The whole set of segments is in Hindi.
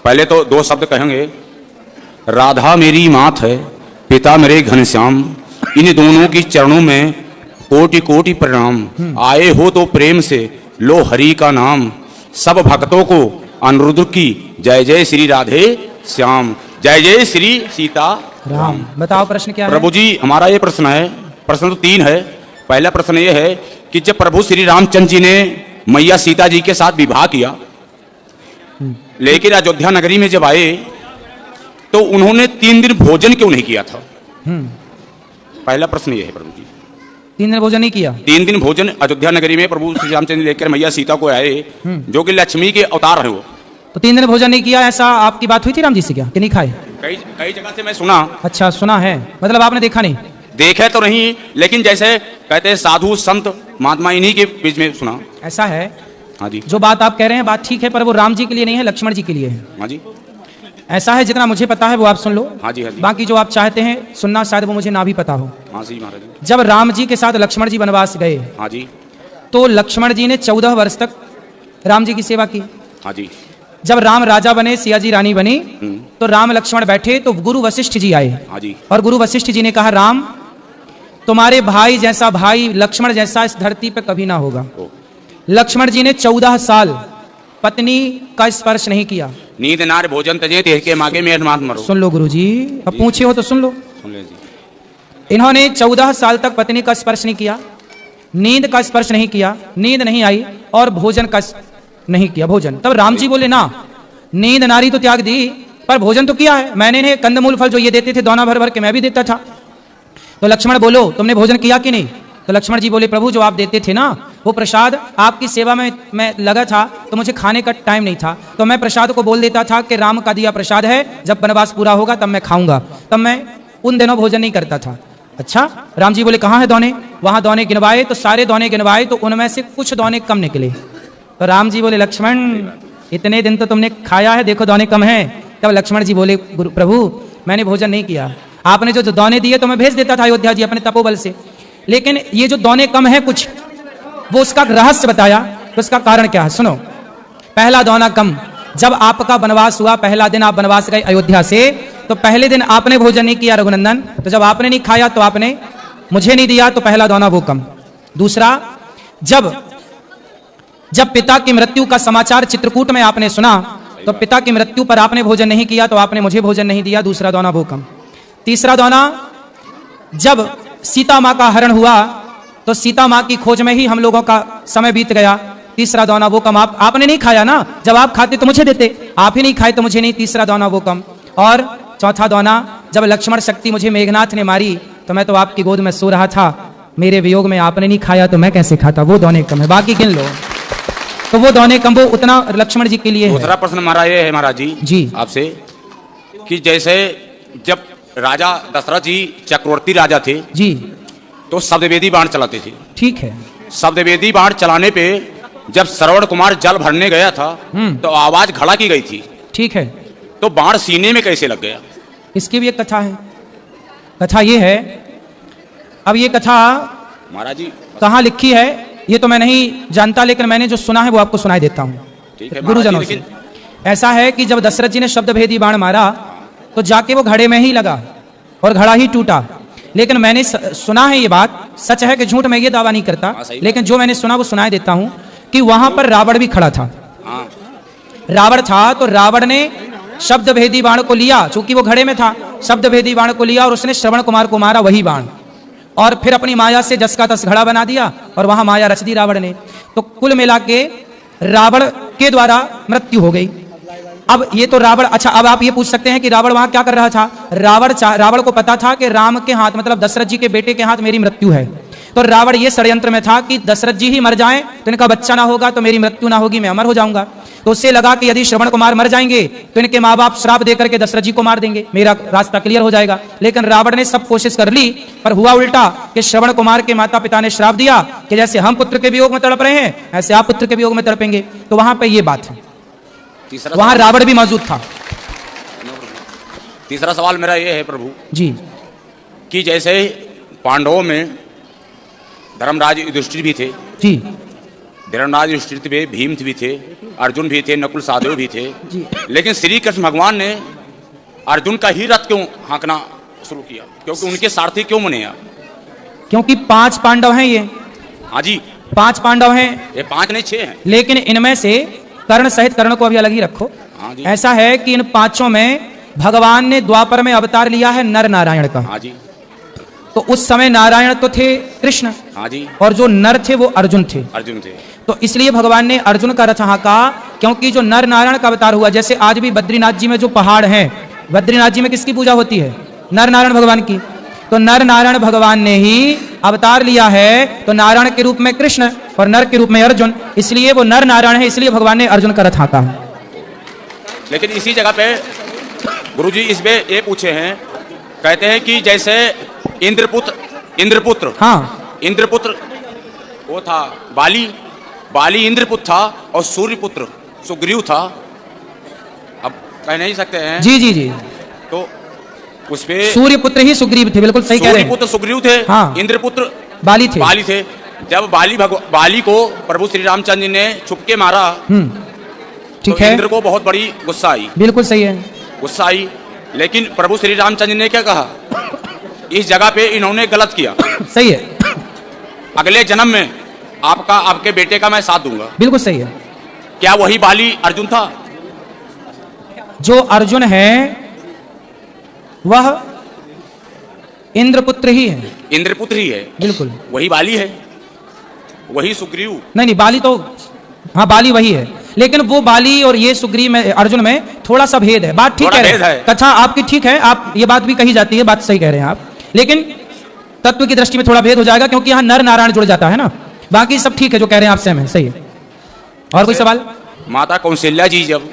पहले तो दो शब्द कहेंगे। राधा मेरी मात है, पिता मेरे घनश्याम, इन दोनों की चरणों में कोटि कोटि प्रणाम। आए हो तो प्रेम से लो हरि का नाम, सब भक्तों को अनुरुद्ध की जय जय श्री राधे श्याम, जय जय श्री सीता राम। बताओ प्रश्न क्या है? प्रभु जी हमारा ये प्रश्न है, प्रश्न तो तीन है। पहला प्रश्न ये है कि जब प्रभु श्री रामचंद्र जी ने मैया सीता जी के साथ विवाह किया, लेकिन अयोध्या नगरी में जब आए तो उन्होंने 3 दिन भोजन क्यों नहीं किया था? पहला प्रश्न ये है प्रभु जी। 3 दिन भोजन नहीं किया? 3 दिन भोजन अयोध्या नगरी में प्रभु श्री रामचंद्र लेकर मैया सीता को आए, जो कि लक्ष्मी के अवतार है वो। तो 3 दिन भोजन नहीं किया, ऐसा आपकी बात हुई थी राम जी से क्या कि नहीं खाए? कई जगह से मैं सुना। अच्छा, सुना है, मतलब आपने देखा नहीं? देखे तो नहीं, लेकिन जैसे कहते हैं साधु संत महात्मा, इन्हीं के बीच में सुना। ऐसा है? हाँ जी। जो बात आप कह रहे हैं बात ठीक है, पर वो राम जी के लिए नहीं है, लक्ष्मण जी के लिए है। हाँ जी। ऐसा है, जितना मुझे पता है वो आप सुन लो। हाँ जी, हाँ जी। बाकी जो आप चाहते हैं सुनना शायद वो मुझे ना भी पता हो। हाँ जी महाराज जी। जब राम जी के साथ लक्ष्मण जी वनवास गए, हाँ जी। तो लक्ष्मण जी ने 14 वर्ष तक राम जी की सेवा की। हाँ जी। जब राम राजा बने, सिया जी रानी बनी, तो राम लक्ष्मण बैठे तो गुरु वशिष्ठ जी आए। हाँ जी। और गुरु वशिष्ठ जी ने कहा, राम तुम्हारे भाई जैसा भाई लक्ष्मण जैसा इस धरती पे कभी ना होगा। लक्ष्मण जी ने 14 साल पत्नी का स्पर्श नहीं किया। नींद नार भोजन तजे तेह के मागे में मात मरो। सुन लो गुरु जी, अब पूछे हो तो सुन लो। सुन ले जी। इन्होंने 14 साल तक पत्नी का स्पर्श नहीं किया, नींद का स्पर्श नहीं किया, नींद नहीं आई, और भोजन का नहीं किया भोजन। तब राम जी बोले, ना नींद नारी तो त्याग दी, पर भोजन तो किया है मैंने। इन्हें कंदमूल फल जो ये देते थे दोना भर भर के मैं भी देता था। तो लक्ष्मण बोलो, तुमने भोजन किया कि नहीं? तो लक्ष्मण जी बोले, प्रभु जो आप देते थे ना वो प्रसाद, आपकी सेवा में मैं लगा था तो मुझे खाने का टाइम नहीं था, तो मैं प्रसाद को बोल देता था कि राम का दिया प्रसाद है, जब वनवास पूरा होगा तब मैं खाऊंगा, तब मैं उन दिनों भोजन नहीं करता था। अच्छा, राम जी बोले कहाँ है दौने? वहां दौने गिनवाए तो सारे दौने गिनवाए तो उनमें से कुछ दौने कम निकले। तो राम जी बोले, लक्ष्मण इतने दिन तो तुमने खाया है, देखो दौने कम है। तब लक्ष्मण जी बोले, प्रभु मैंने भोजन नहीं किया, आपने जो दौने दिए तो मैं भेज देता था अयोध्या जी अपने तपोबल से, लेकिन ये जो दौने कम है कुछ, वो उसका रहस्य बताया। तो उसका कारण क्या है सुनो। पहला दौना कम, जब आपका वनवास हुआ, पहला दिन आप वनवास गए अयोध्या से, तो पहले दिन आपने भोजन नहीं किया रघुनंदन, तो जब आपने नहीं खाया तो आपने मुझे नहीं दिया, तो पहला दौना वो कम। दूसरा, जब पिता की मृत्यु का समाचार चित्रकूट में आपने सुना, तो पिता की मृत्यु पर आपने भोजन नहीं किया, तो आपने मुझे भोजन नहीं दिया, दूसरा दौना वो कम। तीसरा दौना, जब सीता माँ का हरण हुआ तो सीता माँ की खोज में ही हम लोगों का समय बीत गया, तीसरा दौना वो कम। आपने नहीं खाया ना, जब आप खाते तो मुझे देते, आप ही नहीं खाए तो मुझे नहीं, तीसरा दौना वो कम। और चौथा दौना, जब लक्ष्मण शक्ति मुझे मेघनाथ ने मारी तो मैं तो आपकी गोद में सो रहा था, मेरे वियोग में आपने नहीं खाया तो मैं कैसे खाता, वो दौने कम है। बाकी गिन लो, तो वो दौने कम, वो उतना लक्ष्मण जी के लिए है। दूसरा प्रश्न हमारा ये है महाराज जी आपसे, कि जैसे जब राजा दशरथ जी चक्रवर्ती राजा थे जी, तो शब्दवेदी बाण चलाते थे। ठीक है। शब्दवेदी बाण चलाने पे जब श्रवण कुमार जल भरने गया था तो आवाज खड़ा की गई थी। ठीक है। तो बाण सीने में कैसे लग गया? इसकी भी एक कथा है। कथा ये है, अब ये कथा महाराज जी कहाँ लिखी है ये तो मैं नहीं जानता, लेकिन मैंने जो सुना है वो आपको सुनाई देता हूँ गुरुजनों से। ऐसा है कि जब दशरथ जी ने शब्दभेदी बाण मारा तो जाके वो घड़े में ही लगा और घड़ा ही टूटा। लेकिन मैंने सुना है, ये बात सच है कि झूठ, मैं ये दावा नहीं करता, लेकिन जो मैंने सुना वो सुनाई देता हूं कि वहां पर रावण भी खड़ा था। रावण था तो रावण ने शब्दभेदी बाण को लिया, चूंकि वो घड़े में था, शब्दभेदी बाण को लिया और उसने श्रवण कुमार को मारा वही बाण, और फिर अपनी माया से जस का तस घड़ा बना दिया और वहां माया रच दी रावण ने। तो कुल मिला के रावण के द्वारा मृत्यु हो गई। अब ये तो रावण, अच्छा अब आप ये पूछ सकते हैं कि रावण वहां क्या कर रहा था? रावण को पता था कि राम के हाथ, मतलब दशरथ जी के बेटे के हाथ मेरी मृत्यु है, तो रावण ये षड्यंत्र में था कि दशरथ जी ही मर जाएं तो इनका बच्चा ना होगा तो मेरी मृत्यु ना होगी, मैं अमर हो जाऊंगा। तो उससे लगा कि यदि श्रवण कुमार मर जाएंगे तो इनके माँ बाप श्राप देकर के दशरथ जी को मार देंगे, मेरा रास्ता क्लियर हो जाएगा। लेकिन रावण ने सब कोशिश कर ली, पर हुआ उल्टा कि श्रवण कुमार के माता पिता ने श्राप दिया कि जैसे हम पुत्र के वियोग में तड़प रहे हैं ऐसे आप पुत्र के वियोग में तड़पेंगे। तो वहां पर यह बात है, वहां रावण भी मौजूद था। तीसरा सवाल मेरा ये है प्रभु जी, कि जैसे पांडवों में धर्मराज युधिष्ठिर भी थे जी, धर्मराज युधिष्ठिर थे, भीम भी थे, अर्जुन भी थे, नकुल सहदेव भी थे, जी। लेकिन श्री कृष्ण भगवान ने अर्जुन का ही रथ क्यों हाँकना शुरू किया? क्योंकि उनके सारथी क्यों बने आप? क्योंकि 5 पांडव हैं ये, हाँ जी, 5 पांडव हैं, ये 5 नहीं 6 हैं। लेकिन इनमें से कर्ण सहित कर्ण को अभी अलग ही रखो। हाँ जी, ऐसा है कि इन 5 में भगवान ने द्वापर में अवतार लिया है नर नारायण का। हाँ जी, तो उस समय नारायण तो थे कृष्ण, हाँ जी, और जो नर थे वो अर्जुन थे। अर्जुन थे। तो इसलिए भगवान ने अर्जुन का रथ हाँका, क्योंकि जो नर नारायण का अवतार हुआ, जैसे आज भी बद्रीनाथ जी में जो पहाड़ हैं, बद्रीनाथ जी में किसकी पूजा होती है? नर नारायण भगवान की। तो नर नारायण भगवान ने ही अवतार लिया है, तो नारायण के रूप में कृष्ण और नर के रूप में अर्जुन, इसलिए वो नर नारायण है, इसलिए भगवान ने अर्जुन का रथ हाँका है। लेकिन इसी जगह पे गुरुजी इसमें ये पूछे हैं, कहते हैं कि जैसे इंद्रपुत्र हाँ, इंद्रपुत्र वो था बाली इंद्रपुत्र था, और सूर्यपुत्र सुग्रीव था। अब कह नहीं सकते हैं, जी जी जी, तो उसपे सूर्य पुत्र ही सुग्रीव थे, बिल्कुल सही कह रहे हैं। सूर्यपुत्र सुग्रीव थे, हाँ। इंद्रपुत्र बाली थे। जब बाली को प्रभु श्री रामचंद्र जी ने छुपके मारा, ठीक तो है, इंद्र को बहुत बड़ी गुस्सा आई, बिल्कुल सही है। गुस्सा आई। लेकिन प्रभु श्री रामचंद्र जी ने क्या कहा? इस जगह पे इन्होंने गलत किया, सही है, अगले जन्म में आपके बेटे का मैं साथ दूंगा। बिल्कुल सही है। क्या वही बाली अर्जुन था? जो अर्जुन है वह इंद्रपुत्र ही है, इंद्रपुत्र ही है, बिल्कुल। वही बाली है, वही सुग्रीव। नहीं, बाली तो, हाँ बाली वही है, लेकिन वो बाली और ये सुग्रीव में, अर्जुन में थोड़ा सा भेद है। बात ठीक थोड़ा कह भेद रहे हैं, है। कथा आपकी ठीक है, आप ये बात भी कही जाती है, बात सही कह रहे हैं आप, लेकिन तत्व की दृष्टि में थोड़ा भेद हो जाएगा, क्योंकि यहाँ नर नारायण जुड़ जाता है ना। बाकी सब ठीक है, जो कह रहे हैं आप सेम है, सही है। और कोई सवाल? माता कौशल्या जी, जब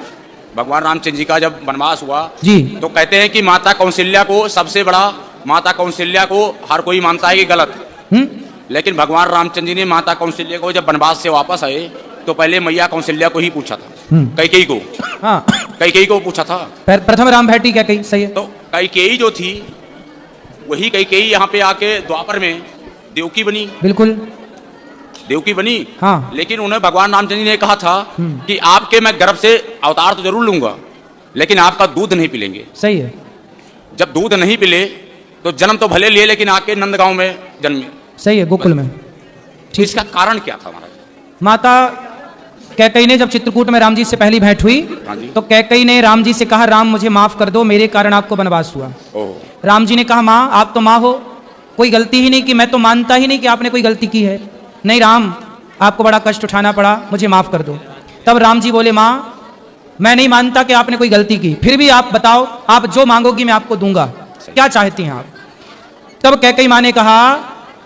भगवान रामचंद्र जी का जब वनवास हुआ जी, तो कहते हैं कि माता कौशल्या को सबसे बड़ा, माता कौशल्या को हर कोई मानता है कि गलत, लेकिन भगवान रामचंद्र जी ने माता कौशल्या को जब वनवास से वापस आए तो पहले मैया कौशल्या को ही पूछा था, कैकेयी को। हाँ, कैकेयी को पूछा था, प्रथम राम भेटी क्या कही, सही है। तो कैकेयी जो थी वही कैकेयी यहाँ पे आके द्वापर में देवकी बनी, बिल्कुल, देवकी बनी। हाँ, लेकिन उन्हें भगवान रामचंद्र जी ने कहा था कि आपके मैं गर्भ से अवतार तो जरूर लूंगा, लेकिन आपका दूध नहीं पिलेंगे। सही है, जब दूध नहीं पिले तो जन्म तो भले लिए, लेकिन आके नंदगांव में जन्मे। सही है, गोकुल में। ठीक, इसका कारण क्या था महाराज? माता कैकेयी ने जब चित्रकूट में राम जी से पहली भेंट हुई, हाँ जी। तो कैकेयी ने राम जी से कहा, राम मुझे माफ कर दो, मेरे कारण आपको वनवास हुआ। ओह, राम जी ने कहा, माँ आप तो माँ हो, कोई गलती ही नहीं की, मैं तो मानता ही नहीं कि आपने कोई गलती की है। नहीं राम, आपको बड़ा कष्ट उठाना पड़ा, मुझे माफ कर दो। तब राम जी बोले, माँ मैं नहीं मानता कि आपने कोई गलती की, फिर भी आप बताओ, आप जो मांगोगी मैं आपको दूंगा, क्या चाहती हैं आप? तब कैकेयी माँ ने कहा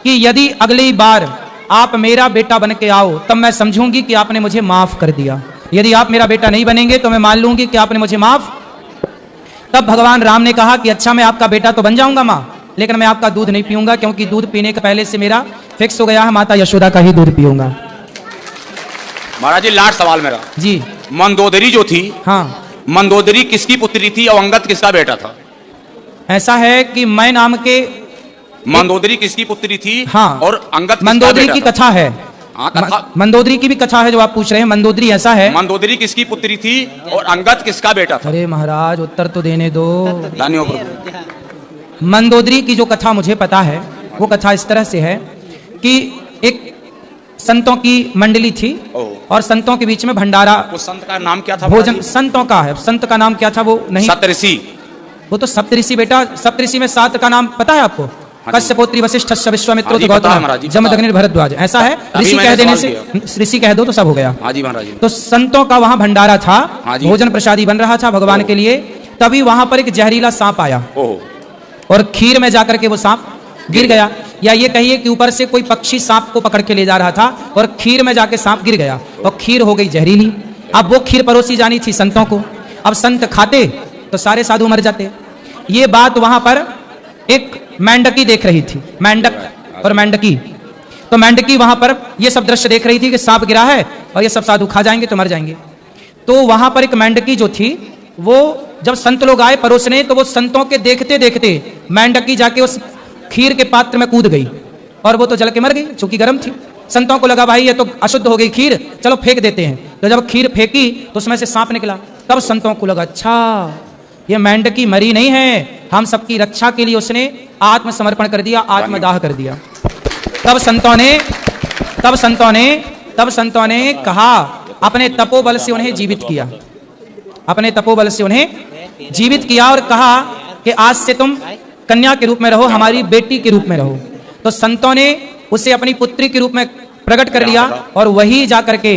कि यदि अगली बार आप मेरा बेटा बन के आओ, तब मैं समझूंगी कि आपने मुझे माफ कर दिया। यदि आप मेरा बेटा नहीं बनेंगे तो मैं मान लूंगी कि आपने मुझे माफ। तब भगवान राम ने कहा कि अच्छा, मैं आपका बेटा तो बन जाऊंगा माँ, लेकिन मैं आपका दूध नहीं पीऊंगा, क्योंकि दूध पीने के पहले से मेरा फिक्स हो गया है, माता यशोदा का ही दूध पीऊंगा। महाराज जी लास्ट सवाल मेरा जी, मंदोदरी जो थी, हाँ, मंदोदरी किसकी पुत्री थी और अंगद किसका बेटा था? ऐसा है कि मैं नाम के, मंदोदरी किसकी पुत्री थी? हाँ, और अंगद किसका मंदोदरी बेटा की था? कथा है। हाँ, कथा। मंदोदरी की भी कथा है जो आप पूछ रहे हैं। मंदोदरी ऐसा है, मंदोदरी किसकी पुत्री थी और अंगद किसका बेटा था? अरे महाराज उत्तर तो देने दो। धन्यवाद प्रभु। मंदोदरी की जो कथा मुझे पता है, वो कथा इस तरह से है कि एक संतों की मंडली थी और संतों के बीच में भंडारा, उस संत का नाम क्या था? भोजन, संतों का है, संत का नाम क्या था वो नहीं, सप्तऋषि। वो तो सप्तऋषि बेटा, सप्तऋषि में 7 का नाम पता है आपको? कश्यपोत्री वशिष्ठ विश्वामित्र गौतम जमदग्नि भरद्वाज, ऐसा है। ऋषि कह देने से, ऋषि कह दो तो सब हो गया। हाँ जी महाराज। तो संतों का वहां भंडारा था, भोजन प्रसादी बन रहा था भगवान के लिए। तभी वहां पर एक जहरीला सांप आया और खीर में जाकर के वो सांप गिर गया, या ये कहिए कि ऊपर से कोई पक्षी सांप को पकड़ के ले जा रहा था और खीर में जाके सांप गिर गया और खीर हो गई जहरीली। अब वो खीर परोसी जानी थी संतों को, अब संत खाते तो सारे साधु मर जाते। ये बात वहां पर एक मेंढकी देख रही थी, मेंढक और मेंढकी। तो मेंढकी वहां पर ये सब दृश्य देख रही थी कि सांप गिरा है और ये सब साधु खा जाएंगे तो मर जाएंगे। तो वहां पर एक मेंढकी जो थी, वो जब संत लोग आए परोसने, तो वो संतों के देखते देखते मेंढकी जाके उस खीर के पात्र में कूद गई और वो तो जल के मर गई, चूंकि गर्म थी। संतों को लगा भाई ये तो अशुद्ध हो गई खीर, चलो फेंक देते हैं। तो जब खीर फेंकी तो उसमें से सांप निकला। तब संतों को लगा अच्छा ये मेंढकी मरी नहीं है, हम सबकी रक्षा के लिए उसने आत्मसमर्पण कर दिया, आत्मदाह कर दिया। तब संतों ने कहा, अपने तपोबल से उन्हें जीवित किया, अपने तपोबल से उन्हें जीवित किया और कहा कि आज से तुम कन्या के रूप में रहो, हमारी बेटी के रूप में रहो। तो संतों ने उसे अपनी पुत्री के रूप में प्रकट कर लिया और वही जाकर के